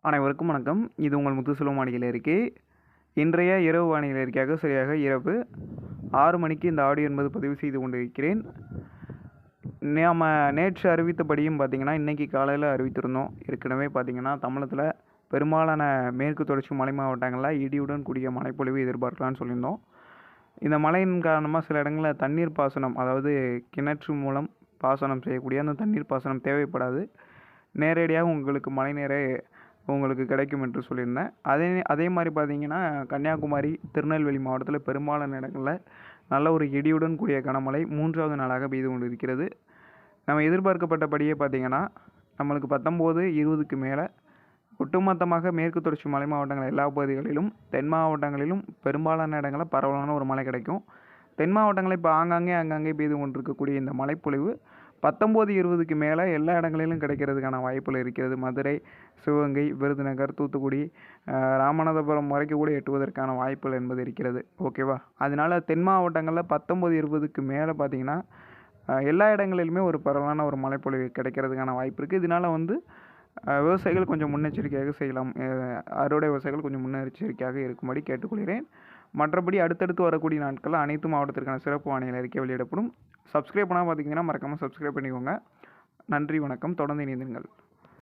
அனைவருக்கும் வணக்கம். இது உங்கள் முத்துசெல்வம் வானிலை அறிக்கை. இன்றைய இரவு வானிலை அறிக்கையாக சரியாக இரவு 6 மணிக்கு இந்த ஆடியோ என்பது பதிவு செய்து கொண்டிருக்கிறேன். நாம் நேற்று அறிவித்தபடியும் பார்த்திங்கன்னா, இன்றைக்கி காலையில் அறிவித்திருந்தோம். ஏற்கனவே பார்த்திங்கன்னா, தமிழகத்தில் பெரும்பாலான மேற்கு தொடர்ச்சி மலை மாவட்டங்களில் இடியுடன் கூடிய மழைப்பொழிவு எதிர்பார்க்கலான்னு சொல்லியிருந்தோம். இந்த மழையின் காரணமாக சில இடங்களில் தண்ணீர் பாசனம், அதாவது கிணற்று மூலம் பாசனம் செய்யக்கூடிய அந்த தண்ணீர் பாசனம் தேவைப்படாது. நேரடியாக உங்களுக்கு மழை நீரே உங்களுக்கு கிடைக்கும் என்று சொல்லியிருந்தேன். அதே மாதிரி பார்த்திங்கன்னா, கன்னியாகுமரி, திருநெல்வேலி மாவட்டத்தில் பெரும்பாலான இடங்களில் நல்ல ஒரு இடியுடன் கூடிய கனமழை 3வது நாளாக பெய்து கொண்டு இருக்கிறது. நம்ம எதிர்பார்க்கப்பட்டபடியே பார்த்திங்கன்னா, நம்மளுக்கு 19, 20க்கு மேலே ஒட்டுமொத்தமாக மேற்கு தொடர்ச்சி மலை மாவட்டங்கள் எல்லா பகுதிகளிலும், தென் மாவட்டங்களிலும் பெரும்பாலான இடங்களில் பரவலான ஒரு மழை கிடைக்கும். தென் மாவட்டங்களில் இப்போ ஆங்காங்கே பெய்து கொண்டிருக்கக்கூடிய இந்த மழைப்பொழிவு 19, 20க்கு மேலே எல்லா இடங்களிலும் கிடைக்கிறதுக்கான வாய்ப்புகள் இருக்கிறது. மதுரை, சிவகங்கை, விருதுநகர், தூத்துக்குடி, ராமநாதபுரம் வரைக்கும் கூட எட்டுவதற்கான வாய்ப்புகள் என்பது இருக்கிறது. ஓகேவா? அதனால தென் மாவட்டங்களில் 19, 20க்கு மேலே பார்த்திங்கன்னா எல்லா இடங்களிலுமே ஒரு பரவலான ஒரு மழைப்பொழிவு கிடைக்கிறதுக்கான வாய்ப்பு இருக்குது. இதனால் விவசாயிகள் கொஞ்சம் முன்னெச்சரிக்கையாக செய்யலாம். அறுவடை விவசாயிகள் கொஞ்சம் முன்னெச்சரிக்கையாக இருக்கும்படி கேட்டுக்கொள்கிறேன். மற்றபடி அடுத்தடுத்து வரக்கூடிய நாட்களில் அனைத்து மாவட்டத்திற்கான சிறப்பு வானிலை அறிக்கை வெளியிடப்படும். சப்ஸ்கிரைப் பண்ணால் பார்த்திங்கன்னா மறக்காமல் சப்ஸ்கிரைப் பண்ணிக்கோங்க. நன்றி, வணக்கம். தொடர்ந்து இணைந்திருங்கள்.